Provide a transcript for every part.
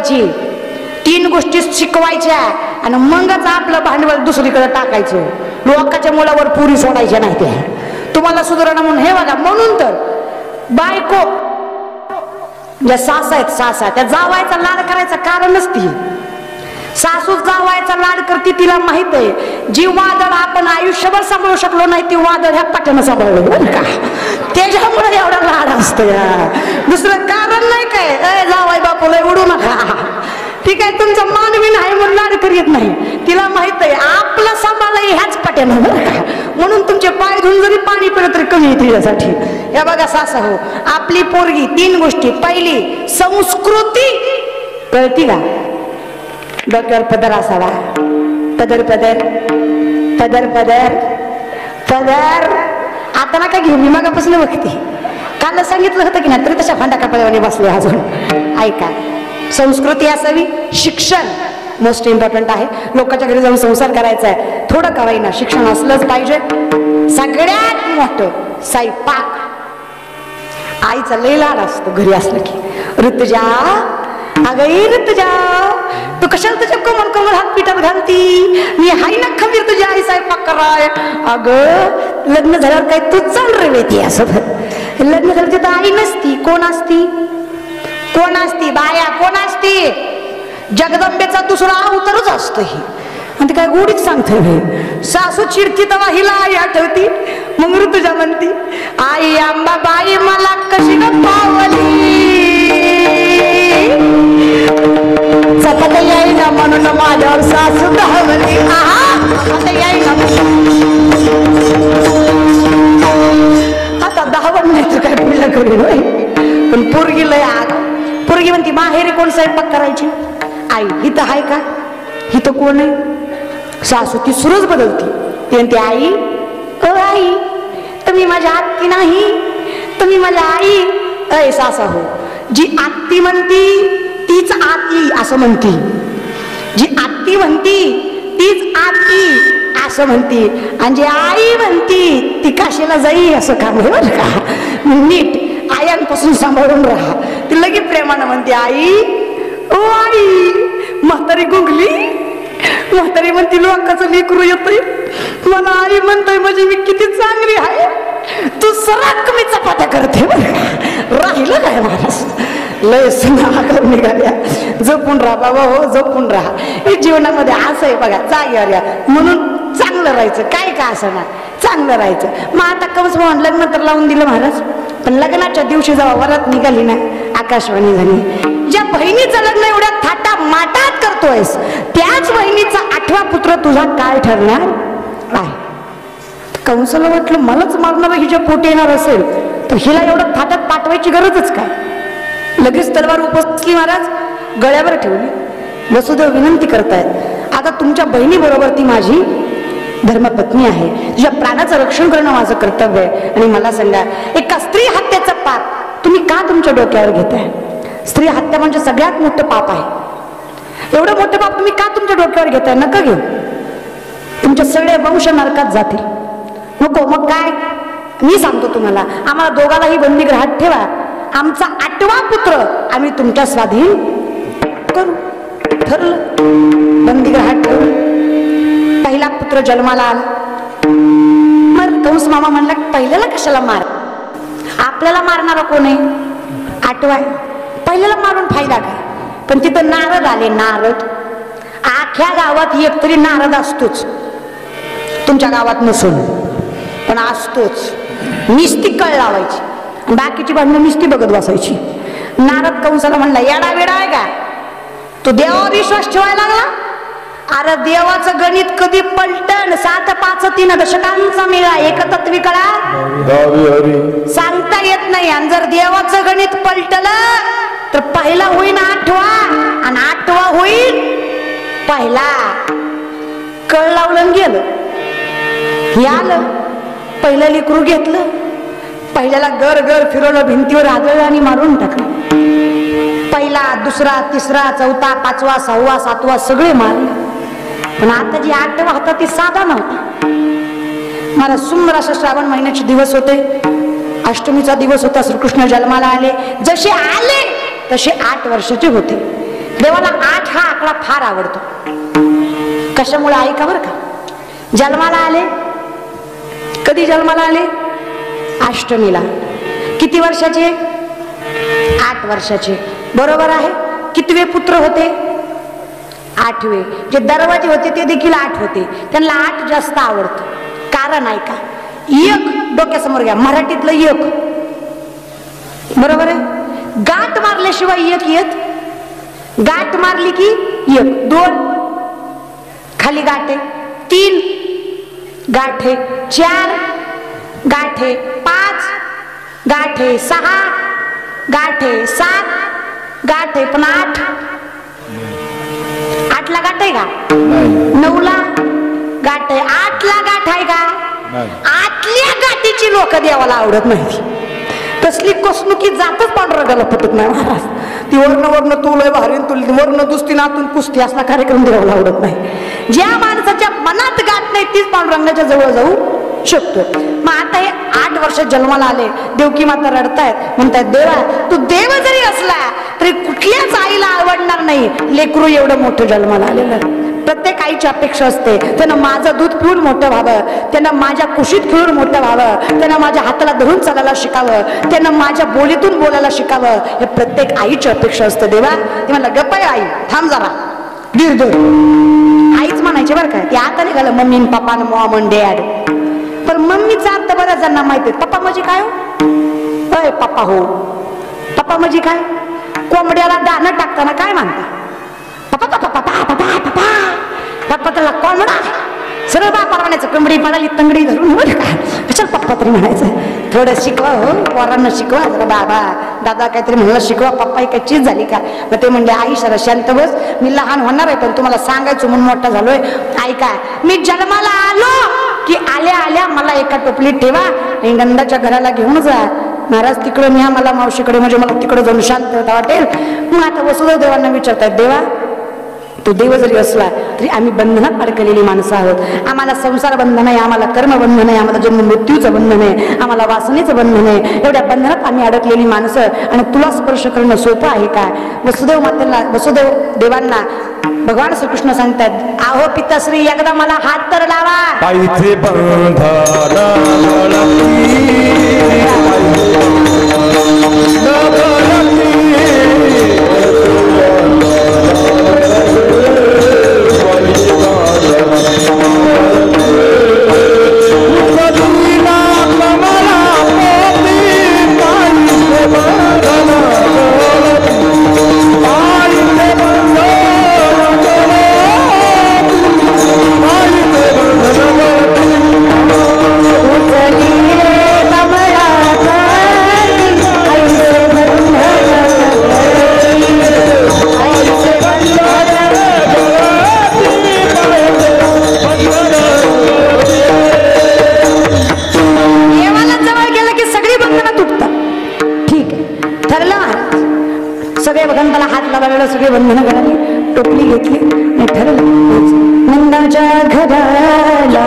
शिकवायची, 3 गोष्टी शिकवायच्या आणि मगच आपलं भांडवल दुसरीकडे टाकायचं. लोकांच्या मुलावर पुरी सोडायच्या नाही. त्या तुम्हाला सुधारणा म्हणून हे बघा, म्हणून तर बायको ज्या सासा आहेत, सासा त्या जावायचा लाड करायचं कारणच ती. सासू जावायचा लाड करते, तिला माहित आहे जी वादळ आपण आयुष्यभर सांभाळू शकलो नाही ती वादळ ह्या पाठ्यानं सांभाळलं बरं का. त्याच्यामुळे एवढा लाड असतो या, दुसरं कारण नाही काय. जावाय बापूला उडू नका, ठीक आहे, तुमचा मानवी नाही म्हणून लाड करीत नाही. तिला माहित आहे आपलं सांभाळलं ह्याच पाठ्यानं बरं का, म्हणून तुमचे पाय धुवून जरी पाणी पिलं तरी कमी येते यासाठी. या बघा सासा हो, आपली पोरगी 3 गोष्टी. पहिली संस्कृती कळती का? डोक्यावर पदर असावा, पदर पदर पदर पदर पदर. आता ना काय घेऊ, मी मागापासून बघते, काल सांगितलं होतं की नाही तरी तशा भांडा कपड्यावाने बसले अजून. ऐका, संस्कृती असावी, शिक्षण मोस्ट इम्पॉर्टंट आहे. लोकांच्या घरी जाऊन संसार करायचा आहे, थोडं का होईना शिक्षण असलंच पाहिजे. सगळ्यात मोठं स्वयंपाक. आईचा लय लाड असतो घरी असलं की. ऋतुजा, अगं ऋतुजा, तू कशाला तुझ्या कोमल कोमल हात पिठात घालती, मी हाय ना खमीर तुझी आई स्वयंपाक कराय. अगं लग्न झाल्यावर काय तू चाल रे वेती असं. लग्न झालं तर आई नसती, कोण असती? कोण असती? बाया कोण असती? जगदंबेचा दुसरा अवतारच असतो ही. आणि ते काय गोडीच सांगतोय. सासू चिडती तेव्हा हिला आई आठवती, मग ऋतुजा म्हणती आई आंबा बाई मला कशी ग पावली, सतत येईना म्हणून माझ्यावर सासू धावली. आता येईना, आता धावण नाही तर काय पुढलं करेल. पण पोरगी लय आग. पोरगी म्हणती माहेरी कोण स्वयंपाक करायची? आई. हिथं आहे का? हिथं कोण आहे? सासू ती सुरच बदलती. ती म्हणते आई, ओ आई, तुम्ही माझ्या आत्ती नाही, तुम्ही माझ्या आई. अय सासा हो, जी आत्ती म्हणती तीच आती असं म्हणती, जी आत्ती म्हणती तीच आती असं म्हणती, आणि जी आई म्हणती ती काशीला जाई असं काम आहे बरं का. नीट आयांपासून सांभाळून राहा. ती लगेच प्रेमानं म्हणते आई, ओ आई. म्हातारी गुंगली, म्हातारी म्हणती लोकांचं लेकरू येतोय, मला आई म्हणतोय म्हणजे मी किती चांगली आहे. तू सराक कमी चपात्या करते राहिलं काय महाराज. लय सुना करून निघाल्या. जपून राहा बाबा हो, जपून राहा. हे जीवनामध्ये असं आहे बघा, जाग्यावर या म्हणून चांगलं राहायचं, काय का असं ना चांगलं राहायचं. मग आता कमस म्हणून लग्न तर लावून दिलं महाराज, पण लग्नाच्या दिवशी जेव्हा वरात निघाली ना, आकाशवाणी झाली. ज्या बहिणीचं लग्न एवढ्या थाटा माटात करतोयस त्याच बहिणीचा 8वा पुत्र तुझा काय ठरणार आहे? कंसाला वाटलं मलाच मारणार हिच्या पोटी येणार असेल तर हिला एवढं थाटात पाठवायची गरजच काय. लगेच तलवार उपसली महाराज, गळ्यावर ठेवली. वसुदेव विनंती करतायत, आता तुमच्या बहिणी बरोबर ती माझी धर्मपत्नी आहे, तुझ्या प्राणाचं रक्षण करणं माझं कर्तव्य आहे. आणि मला सांगा, एका स्त्री हत्येचं पाप तुम्ही का तुमच्या डोक्यावर घेताय? स्त्री हत्या म्हणजे सगळ्यात मोठं पाप आहे. एवढं मोठं पाप तुम्ही का तुमच्या डोक्यावर घेताय? नका घेऊ, तुमचे सगळे वंश नरकात जातील. नको. मग काय, मी सांगतो तुम्हाला, आम्हाला दोघांनाही बंदीगृहात ठेवा, आमचा 8वा पुत्र आम्ही तुमच्या स्वाधीन करू. ठरलं, बंदीगृहात ठेवलं. पहिला पुत्र जन्माला आला. मग कंस मामा म्हणला पहिल्याला कशाला मार, आपल्याला मारणारा कोण आहे? 8वा आहे, पहिल्याला मारून फायदा काय? पण तिथं नारद आले. नारद, अख्ख्या गावात एक तरी नारद असतोच, तुमच्या गावात नसून पण असतोच. निस्ती कळ लावायची, बाकीची भांडणं निस्ती बघत बसायची. नारद कंसाला म्हणला येडा वेडा आहे का तू, देवावर विश्वास ठेवायला लागला? अरे देवाचं गणित कधी पलटन, 7 5 3 दशकांचा मेळा, एकतत्वी कळा सांगता येत नाही. आणि जर देवाचं गणित पलटलं तर पहिला होईन 8वा आणि 8वा होईल पहिला. कळ लावलं गेलं, हे आलं. पहिलं लेकरू घेतलं, पहिल्याला गर गर फिरवलं, भिंतीवर आदळलं आणि मारून टाकलं. पहिला, दुसरा, तिसरा, चौथा, 5वा, 6वा, 7वा सगळे मारले. पण आता जी 8वा होता ती साधा नव्हता. मला सुंदर असा श्रावण महिन्याचे दिवस होते, अष्टमीचा दिवस होता. श्रीकृष्ण जन्माला आले. जसे आले तसे 8 वर्षाचे होते. देवाला 8 हा आकडा फार आवडतो. कशामुळे? ऐका बरं का. जन्माला आले, कधी जन्माला आले? अष्टमीला. किती वर्षाचे? 8 वर्षाचे. बरोबर आहे. कितवे पुत्र होते? 8वे. जे दरवाजे होते ते देखील 8 होते. त्यांना 8 जास्त आवडतं. कारण ऐका, एक डोक्यासमोर घ्या, मराठीतलं एक. बरोबर आहे. गाठ मारल्याशिवाय एक येत? गाठ मारली की एक. 2 खाली गाठे, 3 गाठे, 4 गाठे, 5 गाठे, 6 गाठे, 7 गाठे, पण 8 ला गाठ आहे का? 9ला गाठ आहे. 8ला गाठ आहे का? 8ल्या गाठीची लोक देवाला आवडत नाही. तसली कसनुकी जातच पांडुरंगाला पटत नाही महाराज. ती वर्ण तुलय भारी वर्ण दुसती नातून कुस्ती असला कार्यक्रम देवाला आवडत नाही. ज्या माणसाच्या मनात गाठ नाही तीच पांडुरंगाच्या जवळ जाऊ शकतो. मग आता हे 8 वर्षात जन्माला आले, देवकी माता रडतायत, म्हणतायत देवा तू देव जरी असला तरी कुठल्याच आईला आवडणार नाही लेकरू एवढं मोठं जन्माला आलेलं. प्रत्येक आईची अपेक्षा असते त्यानं माझं दूध पिऊन मोठं व्हावं, त्यानं माझ्या कुशीत खेळून मोठं व्हावं, त्यानं माझ्या हाताला धरून चालायला शिकावं, त्यानं माझ्या बोलीतून बोलायला शिकावं. हे प्रत्येक आईची अपेक्षा असते. देवा ते म्हणला गप्प आहे आई, थांब जरा, धीर धर. आईच म्हणायचे बरं का. ते आता निघालं mummy papa Maugham and dad. पण मम्मीचा अर्थ बऱ्याच जणांना माहिती आहे. पप्पा म्हणजे काय? अय पप्पा हो. पप्पा म्हणजे काय? कोंबड्याला दाणं टाकताना काय म्हणता? पप्पा पप्पा पप्पा पप्पा पप्पा पप्पा. त्याला कोंबडा सरळ बापा म्हणायचं. कोंबडी पडाली तंगडी धरून बरं का. कशाला पप्पा तरी म्हणायचं? थोडं शिकवा हो, पोरांना शिकवा जरा. बाबा दादा काहीतरी म्हणलं शिकवा. पप्पा ही काही चीज झाली का? मग ते म्हणले आई सर शांत बस, मी लहान होणार आहे पण तुम्हाला सांगायचं म्हणून मोठा झालोय. ऐका, मी जन्माला आलो की आल्या आल्या मला एका टोपलीत ठेवा आणि नंदाच्या घराला घेऊन जा. महाराज तिकडं न्या मला मावशीकडे, म्हणजे मला तिकडे जाऊन शांतता वाटेल. मग आता वसुदेव देवांना विचारतात, देवा तो देव जरी असला तरी आम्ही बंधनात अडकलेली माणसं आहोत. आम्हाला संसार बंधन आहे, आम्हाला कर्म बंधन आहे, आम्हाला जन्म मृत्यूचं बंधन आहे, आम्हाला वासनेचं बंधन आहे. एवढ्या बंधनात आम्ही अडकलेली माणसं, आणि तुला स्पर्श करणं सोपं आहे का? वसुदेव मातेला, वसुदेव देवांना भगवान श्रीकृष्ण सांगतात, आहो पिताश्री एकदा मला हात तर लावा. सगळे बंधन घालली, टोपली घेतली आणि ठरलं नंदाच्या घराला.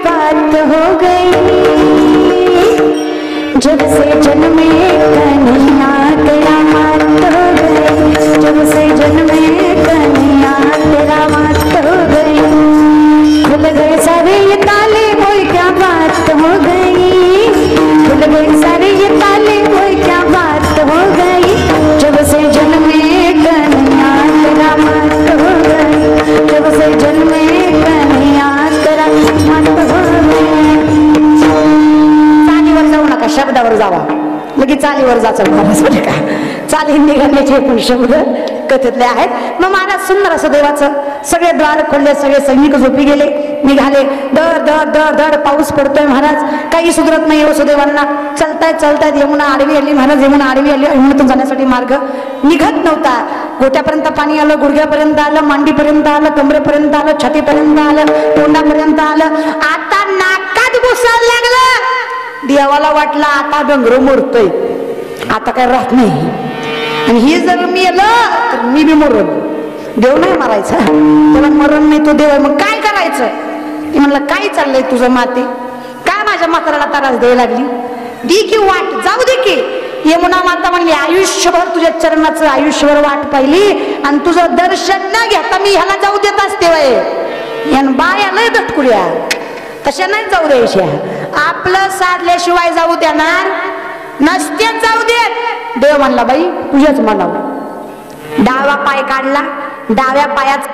बात हो गई, जब से जन्मे कन्हैया तेरा मात हो गई, जब से जन्मे कन्हैया तेरा मात हो गई। खुल गए सारे ये ताले कोई क्या बात हो गई, खुल गए सारे ये ताले कोई क्या बात हो गई, जब से जन्मे कन्हैया तेरा मात हो गई, जब से जन्मे कन्हैया तेरा मात हो गई। चालीवर जाऊ नका, शब्दावर जावा, लगेच चालीवर जायचं महाराज का, चाली निघाल्याचे पण शब्द कथेतले आहेत. मग महाराज सुंदर असं देवाचं सगळे द्वार खोलले, सगळे सैनिक झोपी गेले, निघाले. दर दर दर दर पाऊस पडतोय महाराज, काही सुधरत नाही वसुदेवांना. चलतायत चलतायत, यमुना आडवी आली महाराज, यमुना आडवी आली. यमुनेतून जाण्यासाठी मार्ग निघत नव्हता. गोट्यापर्यंत पाणी आलं, गुडघ्यापर्यंत आलं, मांडीपर्यंत आलं, कमरेपर्यंत आलं, छातीपर्यंत आलं, तोंडापर्यंत आलं. आता नाकात घुसायला लागलं. देवाला वाटलं आता डोंगर मोडतोय, आता काय राहत नाही, आणि हे जर मी आलं तर मी बी मरण. देव नाही मारायचा, त्याला मरण नाही, तो देव आहे. मग काय करायचं? ती म्हणलं काय चाललंय तुझं माते, काय माझ्या म्हाताऱ्याला त्रास द्यायला लागली, दी की वाट जाऊ दे की. यमुना माता म्हणली आयुष्यभर तुझ्या चरणाचं आयुष्यभर वाट पाहिली, आणि तुझं दर्शन न घेता मी ह्याला जाऊ देत असते वय. यान बाया लय दटकुड्या, तशा नाही जाऊ द्यायच्या. आपलं साधल्याशिवाय जाऊ देणार नसते, जाऊ देत. देव म्हणला बाई तुझ्याच म्हणावं. डावा पाय काढला, डाव्या पायाचा